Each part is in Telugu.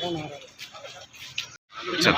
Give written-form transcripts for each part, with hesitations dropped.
ఓకే చల్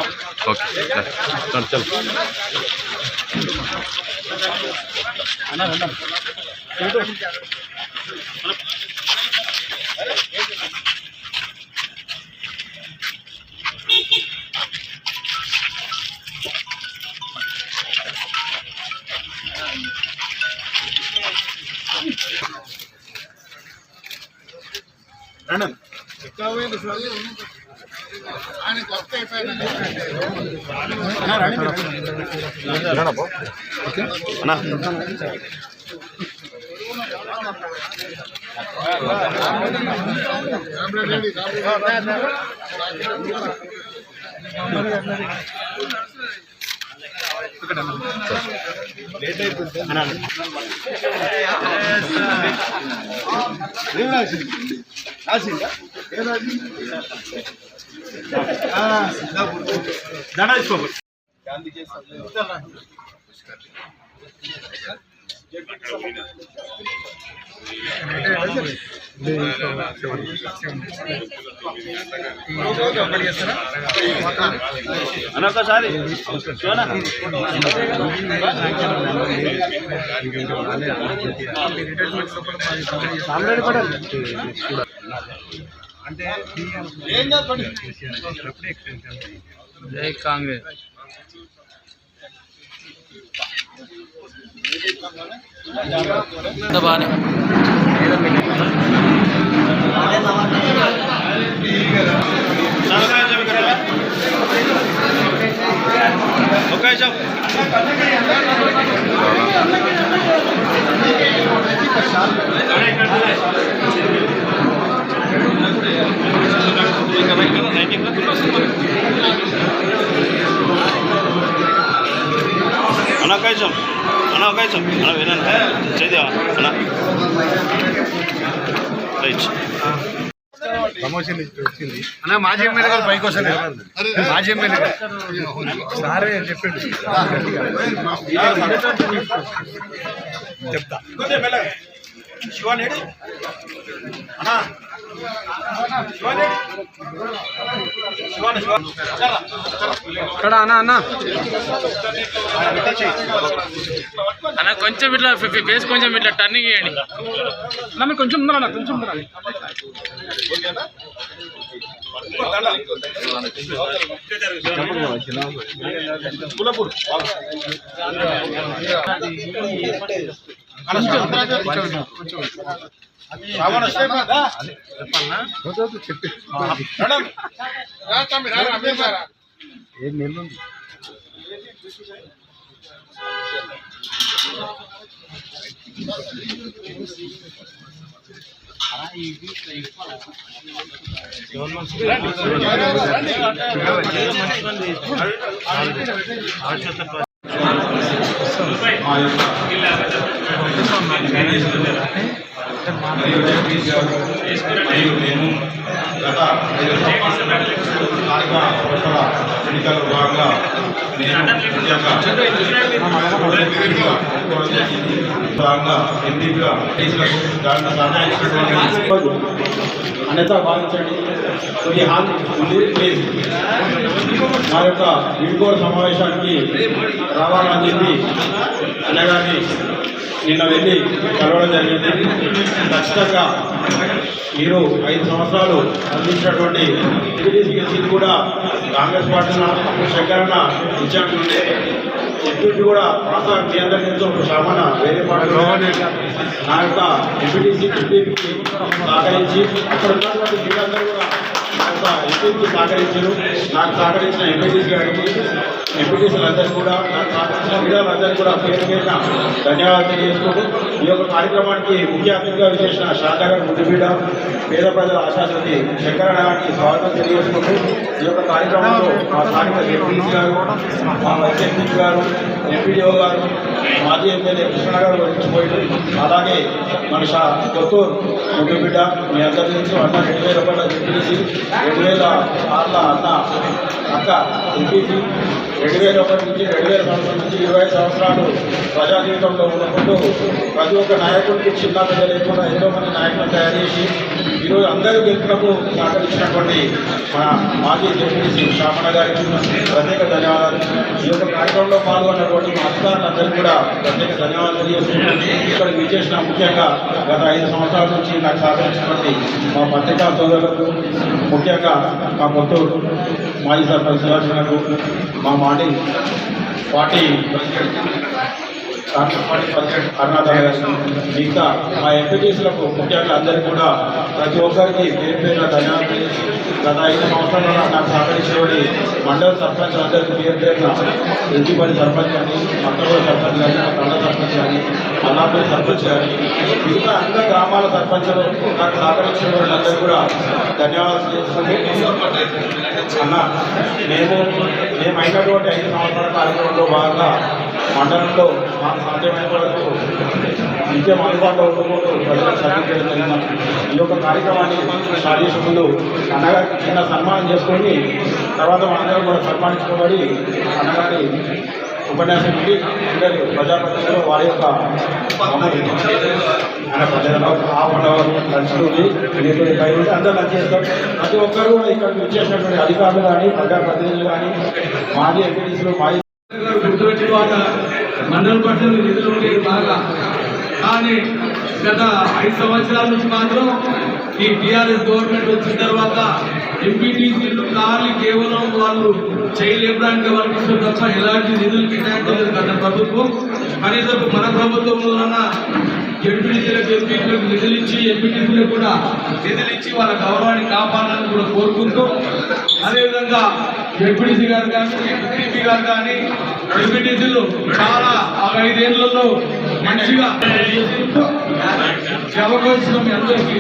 అనొకసారి అంటే జై కాంగ్రెస్ బాగానే అనవకాశం వినండి చేదేవా అన్న రైట్ ప్రమోషన్ వచ్చింది అన్న. మాజీ ఎమ్మెల్యే గారు పైకి వస్తారు. మాజీ ఎమ్మెల్యే గారు సారే చెప్పండి చెప్తా. ఇక్కడ అన్న అన్న అన్న కొంచెం ఇట్లా ఫేస్ కొంచెం ఇట్లా టర్నింగ్ చేయండి అన్న. మీరు కొంచెం ఉండాలి, కొంచెం ఉండాలి. చెప్పి ఏం నెల్లుంది మేము గత 5 సంవత్సరాల ఎన్నికల భాగంగా ఎంపీగా అన్యత భావించండి. కొద్ది హాల్ ప్లీజ్. మా యొక్క వీడ్కోలు సమావేశానికి రావాలని చెప్పి అన్నగారిని నిన్న వెళ్ళి కలవడం జరిగింది. ఖచ్చితంగా మీరు 5 సంవత్సరాలు అందించినటువంటి ఎంపీటీసీ సీట్ కూడా కాంగ్రెస్ పార్టీలో శంకరన్న ఇచ్చామంటే ఎంపీటీ కూడా రాష్ట్ర కేంద్ర నుంచి ఒక సామాన్య వేరే పార్టీలో నా యొక్క ఎంపీటీసీ ఎంపీకి సహకరించి అక్కడ ఉన్నటువంటి వీళ్ళందరూ కూడా నా యొక్క ఎంపీకి సహకరించారు. నాకు సహకరించిన ఎంపీటీసీ గారికి ఎంపీటీసీలందరూ కూడా నాకు సహకరించిన వీళ్ళందరూ కూడా పేరు పేరున ధన్యవాదాలు తెలియజేసుకుంటూ ఈ యొక్క కార్యక్రమానికి ముఖ్య అతిథిగా విచ్చేసిన శాంతాగర్ ముద్దుబిడ్డ పేద ప్రజల ఆశాజ్యోతి శంకరన్న గారికి స్వాగతం తెలియజేసుకుంటూ ఈ యొక్క కార్యక్రమంలో మా స్థానిక ఎంపీసీ గారు, మా వైస్ ఎంపీ గారు, ఎంపీడీఓ గారు, మాజీ ఎమ్మెల్యే కృష్ణ గారు వచ్చిపోయారు. అలాగే మన కొత్తూరు ముద్దుబిడ్డ మీ అందరి నుంచి అన్న 2000 రూపాయల ఎంపీసీ, 2006 అన్న అక్క ఎంపీసీ, 2001 నుంచి 2000 సంవత్సరం నుంచి 25 సంవత్సరాలు ప్రజా జీవితంలో ఉన్నప్పుడు ప్రతి ఒక్క నాయకుడికి చిన్న పెద్ద లేకుండా ఎంతోమంది నాయకులను తయారు చేసి ఈరోజు అందరూ గెలుపులకు సహకరించినటువంటి మన మాజీ జడ్పీటీసీ శామణ గారికి ప్రత్యేక ధన్యవాదాలు. ఈ యొక్క కార్యక్రమంలో పాల్గొన్నటువంటి మా అధికారులందరికీ కూడా ప్రత్యేక ధన్యవాదాలు తెలియజేస్తున్నాను. ఇక్కడ విచ్చేసిన ముఖ్యంగా గత 5 సంవత్సరాల నుంచి నాకు సహకరించినటువంటి మా పత్రికా సోదరులకు, ముఖ్యంగా మా కొత్తూరు మాజీ సర్పంచ్ సుదర్శనకు, మా పార్టీ ప్రెసిడెంట్ కర్ణాటక గారికి, మిగతా మా ఎంపీటీసీలకు ముఖ్యంగా అందరికీ కూడా ప్రతి ఒక్కరికి పేరు పేరున ధన్యవాదాలు. గత 5 సంవత్సరాల నాకు సహకరించేవాడి మండల సర్పంచ్ అందరికీ పేరు పేరున ఎల్జిపల్లి సర్పంచ్ కానీ, అక్కడూరు సర్పంచ్ కానీ, తండ సర్పంచ్ కానీ, అల్లాపూర్ సర్పంచ్ కానీ, మిగతా అన్ని గ్రామాల సర్పంచులు నాకు సహకరించిన వాళ్ళందరూ కూడా ధన్యవాదాలు చేసుకుంటూ అన్న మేము అయినటువంటి 5 సంవత్సరాల కార్యక్రమంలో భాగంగా మండలంలో మాకు సాధ్యమైన వరకు నిత్యం అందుబాటులో ఉంటుకుంటూ ప్రజలకు సర్వీస్ చేయడం జరిగింది. ఈ యొక్క కార్యక్రమాన్ని స్టార్ట్ చేసే ముందు అన్నగారికి చిన్న సన్మానం చేసుకొని తర్వాత మనందరం కూడా సన్మానించుకోబడి అన్నగారి ఉపన్యాసం నుండి అందరి ప్రజాప్రతినిధులు వారి యొక్క ప్రజలలో హాఫ్ అన్ అవర్ లంచ్ ఉంది, అందరూ లంచ్ చేస్తారు. ప్రతి ఒక్కరు కూడా ఇక్కడికి వచ్చేసినటువంటి అధికారులు కానీ, ప్రజాప్రతినిధులు కానీ, మాజీ ఎంపీటీసీలు, మాజీ గుర్తుపెట్టిన వాళ్ళ మండల పరిషత్ నిధులు ఉండేది బాగా. కానీ గత 5 సంవత్సరాల నుంచి మాత్రం ఈ టీఆర్ఎస్ గవర్నమెంట్ వచ్చిన తర్వాత ఎంపీటీసీలు కేవలం వాళ్ళు చేయలేపడానికి వాళ్ళకి ఇష్టం తప్ప ఎలాంటి నిధులు కేటాయించలేదు గత ప్రభుత్వం. కనీసం మన ప్రభుత్వంలో ఎంపీటీసీలకు నిధులు ఇచ్చి, ఎంపీటీసీలకు కూడా నిధులు ఇచ్చి వాళ్ళ గౌరవాన్ని కాపాడాలని కూడా కోరుకుంటూ, అదేవిధంగా ఎంపీటీసీ గారు కానీ, ఎంపీపీ గారు కానీ, ఎంపీటీసీలు చాలా 5 ఏళ్లలో మంచిగా అవకాశం మీ అందరికీ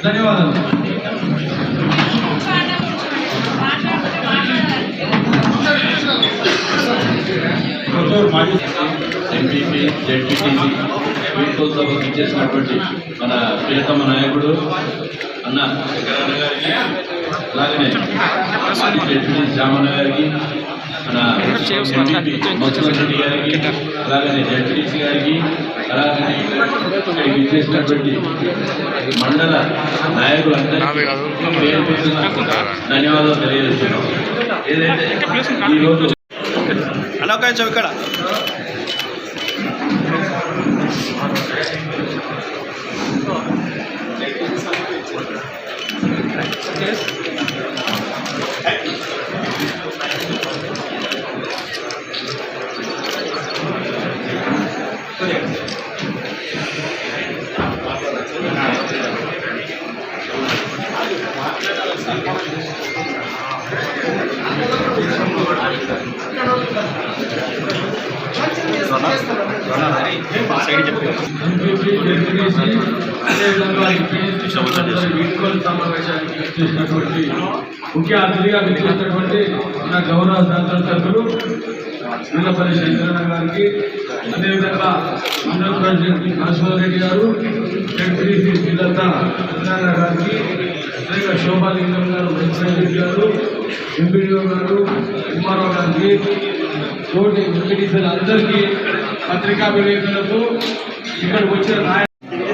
ధన్యవాదాలు. మాజీ ఎంపీపీ, జెడ్పీటీసీ వీటితో సభకు ఇచ్చేసినటువంటి మన ప్రియతమ నాయకుడు అన్న శంకరన్న గారికి, అలాగనే జెడ్పీటీసీ శామన్న గారికి, మన ఎంపీపీ మధుసూదన్ గారికి, అలాగనే జెడ్పీటీసీ గారికి, అలాగనే ఇక్కడికి ఇచ్చేసినటువంటి మండల నాయకులందరికీ పేరు పేరున ధన్యవాదాలు తెలియజేస్తున్నాం. ఏదైతే ఈరోజు అనవకాశం ఇక్కడ సమావేశానికి చేసినటువంటి ముఖ్య అతిథిగా విచ్చేసినటువంటి మన గౌరవ శాసనసభ్యులు వీళ్ళపల్లి శంకరన్న గారికి, అదేవిధంగా మండల ప్రెసిడెంట్ నరసింహారెడ్డి రెడ్డి గారు, ఎంపీటీసీ శ్రీలత సత్యనారాయణ గారికి, అదేవిధంగా శోభాలింగం గారు, వెంకటరెడ్డి గారు, ఎంపీడీఓ గారు, కుమారావు గారికి, తోటి ఎంపీటీసీలు అందరికీ, పత్రికా విలేకరులకు, ఇక్కడ వచ్చిన నాయకులు,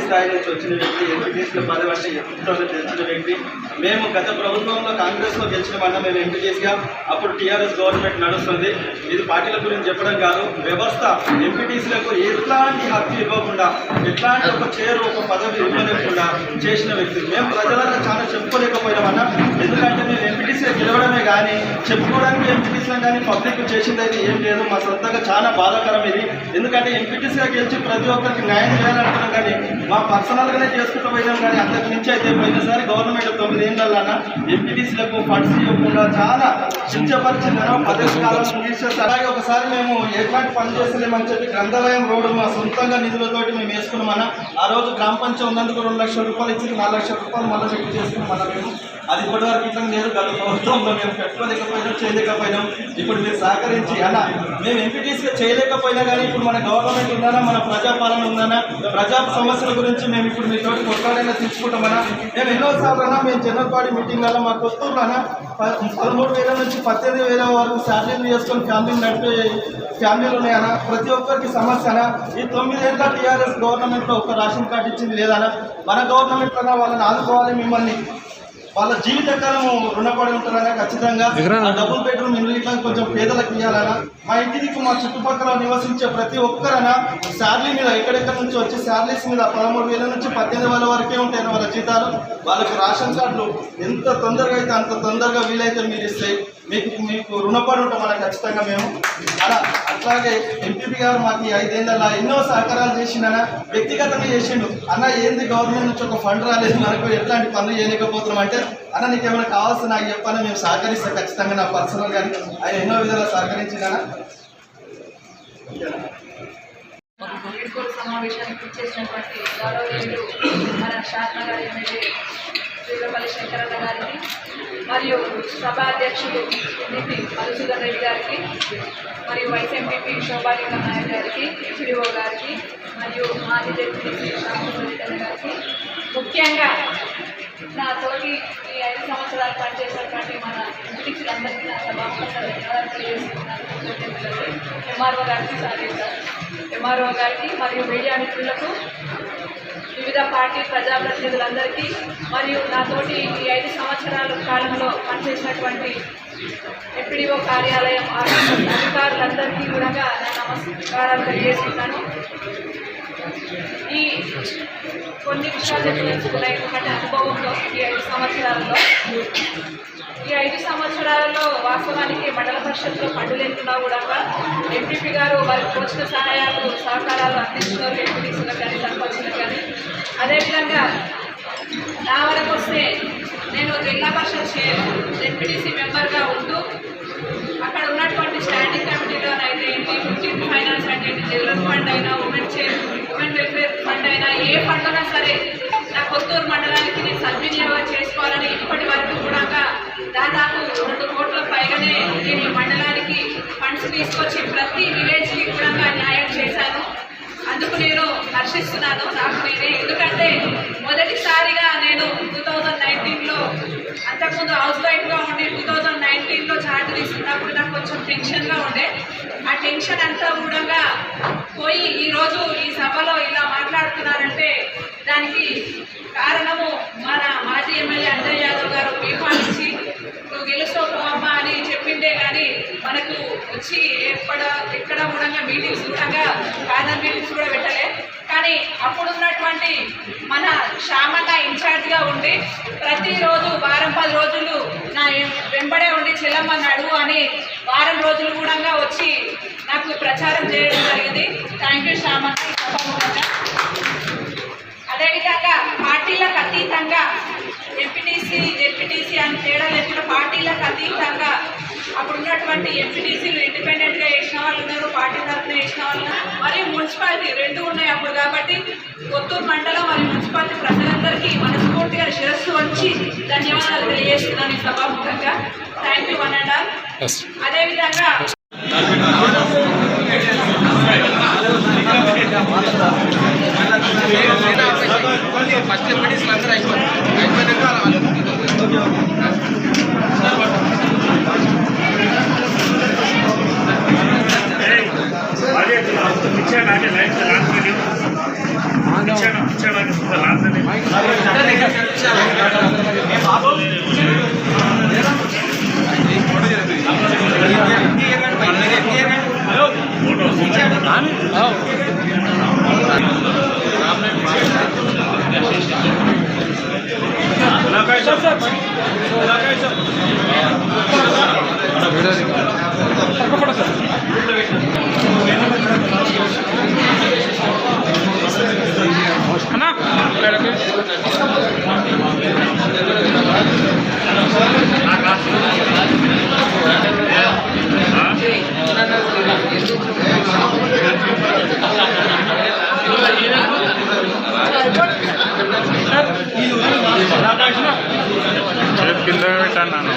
స్థాయి నుంచి వచ్చిన వ్యక్తి, ఎంపీటీసీల పదవి అంటే ఎంతో తెలిసిన వ్యక్తి. మేము గత ప్రభుత్వంలో కాంగ్రెస్లో గెలిచినమన్నా మేము ఎంపీటీసీగా, అప్పుడు టీఆర్ఎస్ గవర్నమెంట్ నడుస్తుంది. ఇది పార్టీల గురించి చెప్పడం కాదు, వ్యవస్థ ఎంపీటీసీలకు ఎట్లాంటి హక్కు ఇవ్వకుండా, ఎట్లాంటి ఒక చైర్, ఒక పదవి ఇవ్వలేకుండా చేసిన వ్యక్తి. మేము ప్రజలకు చాలా చెప్పుకోలేకపోయినామన్నా, ఎందుకంటే మేము ఎంపీటీసీగా గెలవడమే కానీ చెప్పుకోవడానికి ఎంపీటీసీలో కానీ పబ్లిక్ చేసింది అయితే ఏం లేదు. మా సొంతంగా చాలా బాధాకరం ఇది. ఎందుకంటే ఎంపీటీసీగా గెలిచి ప్రతి ఒక్కరికి న్యాయం చేయాలంటున్నాం కానీ మా పర్సనల్గానే చేసుకుంటూ పోయినాం. కానీ అంతకు మించి అయితే పోయినసారి గవర్నమెంట్ 9 ఏళ్ళన్నా ఎంపీటీసీలకు ఫండ్స్ ఇవ్వకుండా చాలా కించపరిచిందనో 10 కాలం ముగిసేసి, అలాగే ఒకసారి మేము ఎట్లాంటి పని చేస్తలేమని చెప్పి గ్రంథాలయం రోడ్డు మా సొంతంగా నిధులతోటి మేము వేసుకున్నామన్నా. ఆ రోజు గ్రామ పంచాయతీ ఉన్నందుకు 2 లక్షల రూపాయలు ఇచ్చి 4 లక్షల రూపాయలు మళ్ళీ పెట్టి చేసుకున్నాం. మళ్ళీ మేము అది ఇప్పటివరకు ఇట్లా లేదు. గత ప్రభుత్వంలో మేము పెట్టుకోలేకపోయినాం, చేయలేకపోయినాం. ఇప్పుడు మీరు సహకరించి అన్న మేము ఎంపీటీసీగా చేయలేకపోయినా కానీ ఇప్పుడు మన గవర్నమెంట్ ఉందన్నా, మన ప్రజాపాలన ఉందన్నా, ప్రజా సమస్యల గురించి మేము ఇప్పుడు మీతో కొట్లాడైనా తీసుకుంటామన్నా. మేము ఎన్నోసార్లు అన్నా మేము జనరల్ బాడీ మీటింగ్లలో మా కొత్తూరులో అన్నా 13,000 నుంచి 18,000 వరకు శాలరీలు చేసుకొని ఫ్యామిలీని నడిపే ఫ్యామిలీలు ఉన్నాయన్నా. ప్రతి ఒక్కరికి సమస్య అన్నా. ఈ 9 ఏళ్ళ టీఆర్ఎస్ గవర్నమెంట్లో ఒక రేషన్ కార్డు ఇచ్చింది లేదన్నా. మన గవర్నమెంట్లో వాళ్ళని ఆదుకోవాలి, మిమ్మల్ని వాళ్ళ జీవితకాలం రుణపడి ఉంటారన్నా. ఖచ్చితంగా డబుల్ బెడ్రూమ్ ఇల్లు ఇట్లా కొంచెం పేదలకు ఇవ్వాలన్నా. మా ఇంటికి మా చుట్టుపక్కల నివసించే ప్రతి ఒక్కరన్నా శాలరీ మీద ఎక్కడెక్కడి నుంచి వచ్చి శాలరీస్ మీద 13,000 నుంచి 18,000 వరకే ఉంటాయన్న వాళ్ళ జీతాలు. వాళ్ళకి రేషన్ కార్డులు ఎంత తొందరగా అయితే అంత తొందరగా వీలైతే మీరు ఇస్తే మీకు రుణపడి ఉంటాం అన్న ఖచ్చితంగా మేము అలా. అట్లాగే ఎంపీపీ గారు మాకు 5 ఏళ్ళ ఎన్నో సహకారాలు చేసిండన్నా, వ్యక్తిగతంగా చేసిండు. అన్న ఏంది గవర్నమెంట్ నుంచి ఒక ఫండ్ రాలేదు, మనకు ఎట్లాంటి పనులు చేయలేకపోతున్నాం అంటే, అన్న నీకేమైనా కావాల్సిన నాకు చెప్పాలని మేము సహకరిస్తాం ఖచ్చితంగా. నా పర్సనల్ కానీ ఆయన ఎన్నో విధాలు సహకరించిందన్నా. వీడ్కోలు సమావేశానికి చేసినటువంటి గౌరవనీయులు మన శాసనగారి ఎమ్మెల్యే శ్రీరపల్లి శంకరన్న గారికి మరియు సభ అధ్యక్షులు ఎంపీ మధుసూదన్ రెడ్డి గారికి మరియు వైస్ ఎంపీపీ శోభాలింగం నాయక్ గారికి, హెచ్డిఓ గారికి మరియు మాజీ డిప్యూటీ శాసనసభ్యులు గారికి, ముఖ్యంగా నా తోటి ఈ 5 సంవత్సరాలు పనిచేసినటువంటి మన ఎంపీటీసీలందరికీ నా సభాపతి ఎంఆర్ఓ గారికి, ఎంఆర్ఓ గారికి మరియు మీడియా మిత్రులకు, వివిధ పార్టీ ప్రజాప్రతినిధులందరికీ మరియు నాతోటి ఈ 5 సంవత్సరాల కాలంలో పనిచేసినటువంటి ఎంపీడీఓ కార్యాలయం అధికారులందరికీ కూడా నా నమస్కారాలు తెలియజేస్తున్నాను. ఈ కొన్ని విషయాలు తెలుసుకున్నాయి ఎందుకంటే అనుభవంలో ఈ 5 సంవత్సరాలలో ఈ 5 సంవత్సరాలలో వాస్తవానికి మండల పరిషత్లో ఫండ్ లేకున్నా కూడా ఎంపీపీ గారు వారికి తోచిన సహాయాలు సహకారాలు అందిస్తున్నారు. ఎంపీటీసీలకు కానీ సర్పంచులకు కానీ. అదేవిధంగా నా వరకు వస్తే నేను జిల్లా పరిషత్ ఎంపీటీసీ మెంబర్గా ఉంటూ అక్కడ ఉన్నటువంటి స్టాండింగ్ కమిటీలోనైతే ఏంటి, 15th ఫైనాన్స్ అంటే జనరల్ ఫండ్ అయినా, ఉమెన్ వెల్ఫేర్ ఫండ్ అయినా, ఏ ఫండ్ అయినా సరే నా కొత్తూరు మండలానికి నేను సద్వినియోగం చేసుకోవాలని ఇప్పటి వరకు కూడా దాదాపు 2 కోట్ల పైగానే నేను ఈ మండలానికి ఫండ్స్ తీసుకొచ్చి ప్రతి విలేజ్కి కూడా న్యాయం చేశాను. అందుకు నేను హర్షిస్తున్నాను నాకు నేనే. ఎందుకంటే మొదటిసారిగా నేను 2019లో అంతకుముందు హౌస్ వైఫ్గా ఉండి 2019లో చార్ట్ తీసుకున్నప్పుడు నాకు కొంచెం టెన్షన్గా ఉండే. ఆ టెన్షన్ అంతా కూడా పోయి ఈరోజు ఈ సభలో ఇలా మాట్లాడుతున్నారంటే దానికి కారణము మన మాజీ ఎమ్మెల్యే అంజయ్ యాదవ్ గారు పీపాలించి నువ్వు గెలుస్తావు అని చెప్పిండే కానీ మనకు వచ్చి ఎక్కడ కూడా మీటింగ్స్ కూడా ప్యానల్ మీటింగ్స్ కూడా పెట్టలే. కానీ అప్పుడున్నటువంటి మన శ్యామన్న ఇన్ఛార్జ్గా ఉండి ప్రతిరోజు వారం 10 రోజులు నా వెంబడే ఉండి చెల్లమ్మ నడువు అని వారం రోజులు కూడా వచ్చి నాకు ప్రచారం చేయడం జరిగింది. Thank you Shyamanna. అదేవిధంగా పార్టీలకు అతీతంగా ఎంపీటీసీ జెడ్పీటీసీ అని తేడా లేకుండా పార్టీలకు అతీతంగా అప్పుడున్నటువంటి ఎంపీటీసీలు ఇండిపెండెంట్గా చేసిన వాళ్ళు ఉన్నారు, పార్టీ తరఫున చేసిన వాళ్ళు మరియు మున్సిపాలిటీ 2 ఉన్నాయి అప్పుడు. కాబట్టి కొత్తూరు మండలం మరియు మున్సిపాలిటీ ప్రజలందరికీ మనస్ఫూర్తిగా శిరస్సు వచ్చి ధన్యవాదాలు తెలియజేస్తున్నాను ఈ సభాముఖంగా. Thank you 1 and all. అదేవిధంగా ఫస్ట్ ఎంపీటీసీలు అందరూ అయిపోయినాక పెట్టన్నాను.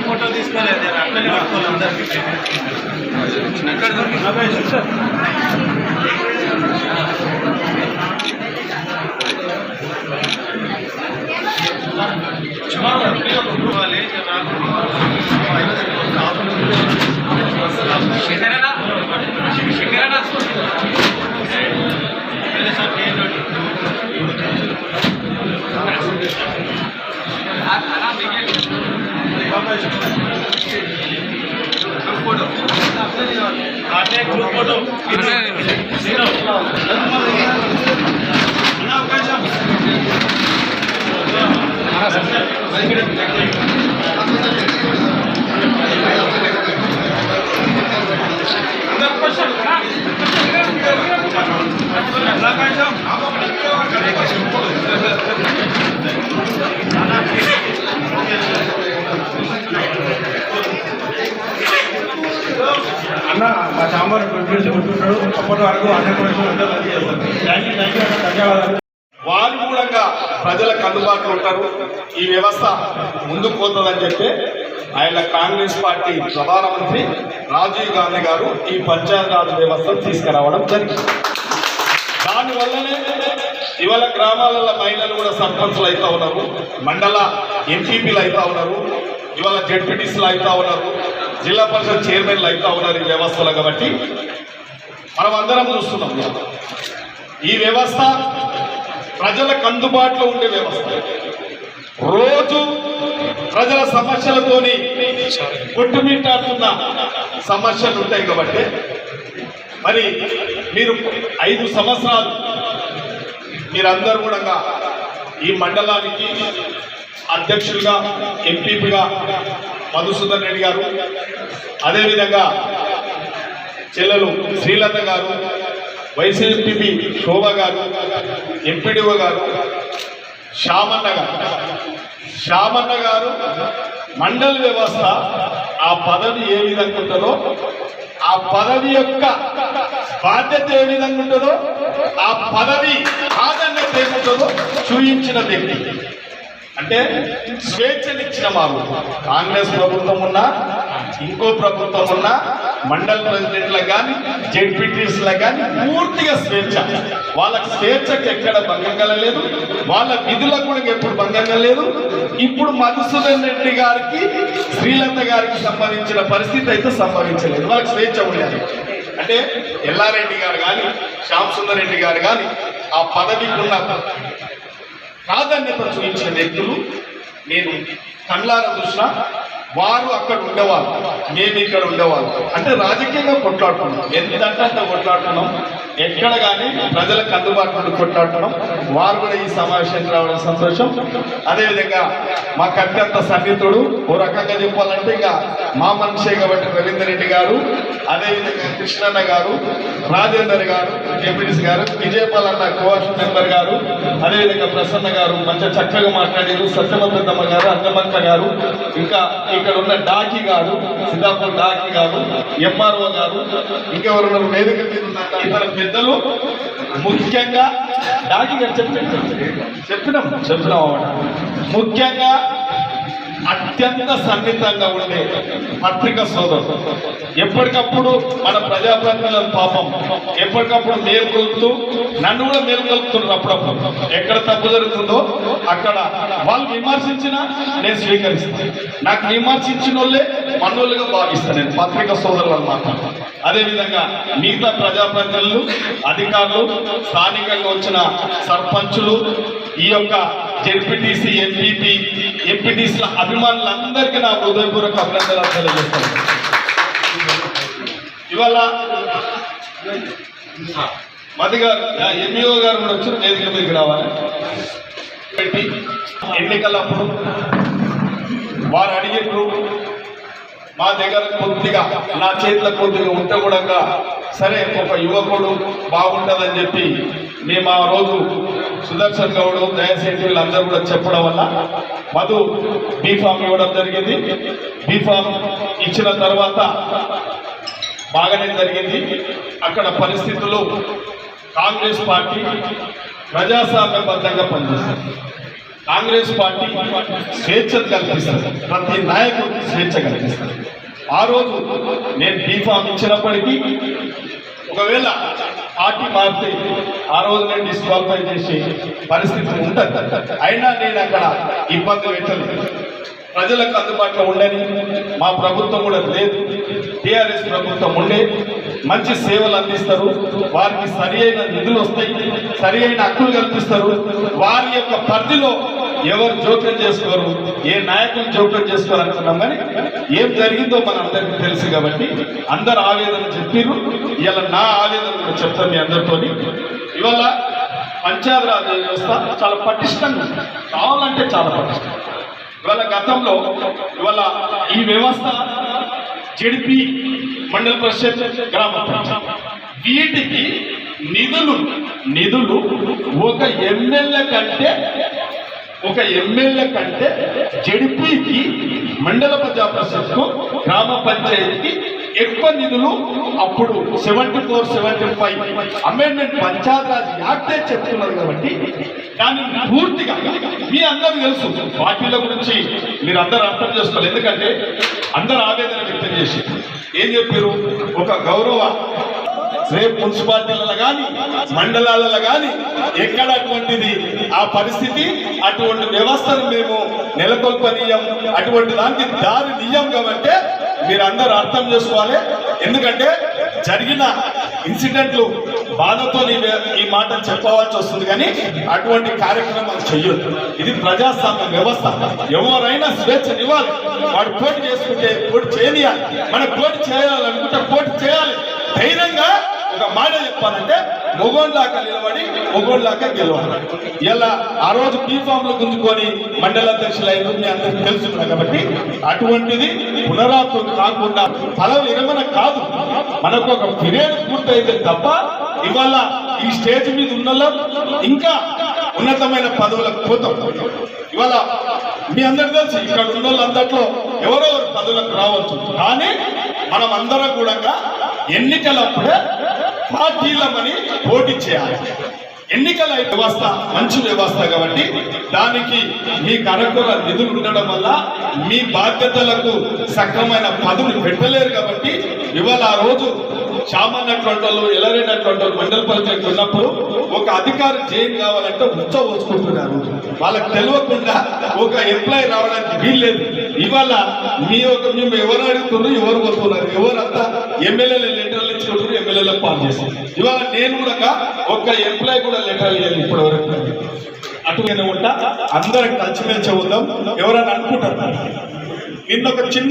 ఫోటో తీసుకోలేదు అట్లనే పట్టుకోవాలి అందరికీ. అన్న మా చాంబర్ కూర్చుంటాడు అప్పటి వరకు ధన్యవాదాలు. వారు కూడా ప్రజలకు అందుబాటులో ఉంటారు. ఈ వ్యవస్థ ముందుకు పోతుందని చెప్పి ఆయన కాంగ్రెస్ పార్టీ ప్రధానమంత్రి రాజీవ్ గాంధీ గారు ఈ పంచాయతీరాజ్ వ్యవస్థను తీసుకురావడం జరిగింది. దానివల్లనే ఇవాళ గ్రామాలలో మహిళలు కూడా సర్పంచ్లు అవుతా ఉన్నారు, మండల ఎంపీపీలు అవుతా ఉన్నారు, ఇవాళ జెడ్పీటీసీలు అవుతా ఉన్నారు, జిల్లా పరిషత్ చైర్మన్లు అవుతా ఉన్నారు ఈ వ్యవస్థలో. కాబట్టి మనం అందరం చూస్తున్నాం ఈ వ్యవస్థ ప్రజలకు అందుబాటులో ఉండే వ్యవస్థ. రోజు ప్రజల సమస్యలతోని కొట్టుమిట్టాడుతున్న సమస్యలు ఉంటాయి. కాబట్టి మరి మీరు 5 సంవత్సరాలు మీరందరూ కూడా ఈ మండలానికి అధ్యక్షులుగా ఎంపీపీగా మధుసూదన్ రెడ్డి గారు, అదేవిధంగా చెల్లెలు శ్రీలత గారు, వైస్ ఎంపీపీ శోభ గారు, ఎంపీడీఓ గారు, శ్యామన్న గారు మండల వ్యవస్థ ఆ పదవి ఏ విధంగా ఉంటుందో, ఆ పదవి యొక్క బాధ్యత ఏ విధంగా ఉంటుందో, ఆ పదవి ప్రాధాన్యత ఏముంటుందో చూయించిన వ్యక్తి. అంటే స్వేచ్ఛనిచ్చిన మాకు కాంగ్రెస్ ప్రభుత్వం ఉన్నా ఇంకో ప్రభుత్వం ఉన్నా మండల ప్రెసిడెంట్లకు కానీ జెడ్పీటీసీలకు కానీ పూర్తిగా స్వేచ్ఛ. వాళ్ళకి స్వేచ్ఛకు ఎక్కడ భంగం కలగలేదు, వాళ్ళ విధులకు కూడా ఎప్పుడు భంగం కలగలేదు. ఇప్పుడు మధుసూదన్ రెడ్డి గారికి శ్రీలత గారికి సంబంధించిన పరిస్థితి అయితే సంభవించలేదు. వాళ్ళకి స్వేచ్ఛ ఉండేది. అంటే ఎల్లారెడ్డి గారు కానీ శ్యామ్ సుందర్ రెడ్డి గారు కానీ ఆ పదవికి ఉన్న ప్రాధాన్యత చూపించిన వ్యక్తులు నేను కళ్ళారా చూసినా. వారు అక్కడ ఉండేవాళ్ళు, మేము ఇక్కడ ఉండేవాళ్ళు. అంటే రాజకీయంగా కొట్లాడుతున్నాం, ఎంతంటే అంత కొట్లాడుతున్నాం. ఎక్కడ కానీ ప్రజలకు అందుబాటులో కొట్లాడుతున్నాం. వారు కూడా ఈ సమావేశానికి రావడం సంతోషం. అదేవిధంగా మా అత్యంత సన్నిహితుడు, ఓ రకంగా చెప్పాలంటే ఇంకా మా మనిషే కాబట్టి రవీందర్ రెడ్డి గారు, అదేవిధంగా కృష్ణన్న గారు, రాజేందర్ గారు, ఎంపీడీసీ గారు, విజయపాలన్న కోఆప్షన్ మెంబర్ గారు, అదేవిధంగా ప్రసన్న గారు మంచిగా చక్కగా మాట్లాడారు, సత్యమంతమ్మ గారు, అన్నమంత గారు, ఇంకా ఇక్కడ ఉన్న డాకి గారు, సిద్ధాపూర్ డాకి గారు, ఎంఆర్ఓ గారు, ఇంకెవరున్నారు వేదిక మీద ఉన్న ఇతర పెద్దలు. ముఖ్యంగా డాకి గారు చెప్పినాం ముఖ్యంగా అత్యంత సన్నిహితంగా ఉండే పత్రికా సోదరులు, ఎప్పటికప్పుడు మన ప్రజాప్రతినిధుల పాపం ఎప్పటికప్పుడు మేల్కొల్పుతూ నన్ను కూడా మేల్కొల్పుతున్నారు. అప్పుడప్పుడు ఎక్కడ తప్పు జరుగుతుందో అక్కడ వాళ్ళు విమర్శించినా నేను స్వీకరిస్తాను. నాకు విమర్శించిన వాళ్ళే మనోళ్ళుగా భావిస్తాను నేను పత్రికా సోదరులు అన్నమాట. అదేవిధంగా మిగతా ప్రజాప్రతినిధులు, అధికారులు, స్థానికంగా వచ్చిన సర్పంచులు, ఈ యొక్క జెడ్పీటీసీ, ఎంపీటీసీల అభిమానులందరికీ నా హృదయపూర్వక అభినందనలు తెలియజేస్తాను. ఇవాళ మధు గారు, ఎంఈఓ గారు కూడా వచ్చి వేదిక మీదకి రావాలి. పెట్టి ఎన్నికలప్పుడు వారు అడిగినప్పుడు మా దగ్గర కొద్దిగా, నా చేతిలో కొద్దిగా ఉంటే కూడా సరే ఒక యువకుడు బాగుంటుందని చెప్పి మేము ఆ రోజు సుదర్శన్ గౌడ్, దయచేసి వీళ్ళందరూ కూడా చెప్పడం వల్ల మధు బీఫామ్ ఇవ్వడం జరిగింది. బీఫామ్ ఇచ్చిన తర్వాత బాగానే జరిగింది. అక్కడ పరిస్థితులు కాంగ్రెస్ పార్టీ ప్రజాస్వామ్యబద్ధంగా పనిచేస్తుంది. కాంగ్రెస్ పార్టీ స్వేచ్ఛను కల్పిస్తుంది, ప్రతి నాయకుడికి స్వేచ్ఛ కల్పిస్తుంది. ఆ రోజు నేను బీఫామ్ ఇచ్చినప్పటికీ ఒకవేళ పార్టీ మారితే ఆ రోజు నేను డిస్క్వాలిఫై చేసే పరిస్థితి ఉంటుంది. అయినా నేను అక్కడ ఇబ్బంది పెట్టలేదు. ప్రజలకు అందుబాటులో ఉండని మా ప్రభుత్వం కూడా లేదు, టీఆర్ఎస్ ప్రభుత్వం ఉండే మంచి సేవలు అందిస్తారు, వారికి సరి అయిన నిధులు వస్తాయి, సరి అయిన హక్కులు కల్పిస్తారు. వారి యొక్క పరిధిలో ఎవరు జోక్యం చేసుకోరు, ఏ నాయకులు జోక్యం చేసుకోవాలనుకున్నాం. కానీ ఏం జరిగిందో మన అందరికీ తెలుసు కాబట్టి అందరు ఆవేదన చెప్పారు. ఇవాళ నా ఆవేదన కూడా చెప్తాను మీ అందరితో. ఇవాళ పంచాయతీరాజ్ వ్యవస్థ చాలా పటిష్టంగా ఉంది, కావాలంటే చాలా పటిష్టం. ఇవాళ గతంలో ఇవాళ ఈ వ్యవస్థ జెడ్పీ, మండల పరిషత్, గ్రామ పంచాయతీ వీటికి నిధులు ఒక ఎమ్మెల్యే కంటే జెడ్పీకి, మండల ప్రజా పరిషత్కు, గ్రామ పంచాయతీకి ఎక్కువ నిధులు అప్పుడు 74-75 అమెండ్మెంట్ పంచాయతీరాజ్ యాక్టే చెప్తున్నారు. కాబట్టి దాన్ని పూర్తిగా మీ అందరూ తెలుసు. పార్టీల గురించి మీరు అందరూ అర్థం చేసుకోవాలి. ఎందుకంటే అందరూ ఆవేదన వ్యక్తం చేసి ఏం చెప్పారు, ఒక గౌరవ రేపు మున్సిపాలిటీలలో కానీ మండలాలలో కానీ ఎక్కడ అటువంటిది ఆ పరిస్థితి, అటువంటి వ్యవస్థను మేము నెలకొల్పనీయం, అటువంటి దానికి దారి నియం. కాబట్టి మీరు అందరూ అర్థం చేసుకోవాలి. ఎందుకంటే జరిగిన ఇన్సిడెంట్లు బాధతో ఈ మాట చెప్పవలసి వస్తుంది. కానీ అటువంటి కార్యక్రమాలు చెయ్యొద్దు. ఇది ప్రజాస్వామ్య వ్యవస్థ. ఎవరైనా స్వేచ్ఛనివ్వాలి. వాడు పోటీ చేసుకుంటే పోటీ చేయనియాలి. మనం పోటీ చేయాలనుకుంటే పోటీ చేయాలి. ధైర్యంగా ఒక మాట చెప్పాలంటే మొగోళ్ళాక నిలబడి మొగోళ్ళాక గెలవాలి. ఇలా ఆ రోజు బీఫామ్లు గుంజుకొని మండల అధ్యక్షులు అయిన మీ అందరికీ తెలుసుకున్నాం. కాబట్టి అటువంటిది పునరావృతం కాకుండా ఫలం విరమణ కాదు, మనకు ఒక పీరియడ్ పూర్తయితే తప్ప ఇవాళ ఈ స్టేజ్ మీద ఉన్న ఇంకా ఉన్నతమైన పదవులకు పోతాం. ఇవాళ మీ అందరికి తెలుసు, ఇక్కడ ఉన్న వాళ్ళందరిలో ఎవరో పదవులకు రావచ్చు. కానీ మనం అందరం కూడా ఎన్నికలప్పుడే పార్టీలమని పోటీ చేయాలి. ఎన్నికల వ్యవస్థ మంచి వ్యవస్థ కాబట్టి దానికి మీ కరకుల నిధులు ఉండడం వల్ల మీ బాధ్యతలకు సక్రమైన పదవులు పెట్టలేరు. కాబట్టి ఇవాళ ఆ రోజు సామాన్యటువంటి వాళ్ళు, ఎలరైనటువంటి వాళ్ళు మండల పంచాయతీ ఉన్నప్పుడు ఒక అధికారి జైన్ కావాలంటే ఉచ్చబోసుకుంటున్నారు. వాళ్ళకి తెలియకుండా ఒక ఎంప్లాయీ రావడానికి వీల్లేదు. ఇవాళ మేము ఎవరు అడుగుతున్నారు, ఎవరు పోతున్నారు, ఎవరంతా ఎమ్మెల్యేలు లెటర్లు ఇచ్చుకుంటారు, ఎమ్మెల్యేలకు పాలు చేస్తారు. ఇవాళ నేను కూడా ఒక ఎంప్లాయీ కూడా లెటర్లు ఇవ్వాలి ఇప్పటి వరకు. అటుగానే ఉంటా, అందరికి కలిసిమెలిసి ఉందాం. ఎవరైనా అనుకుంటారు నిన్న ఒక చిన్న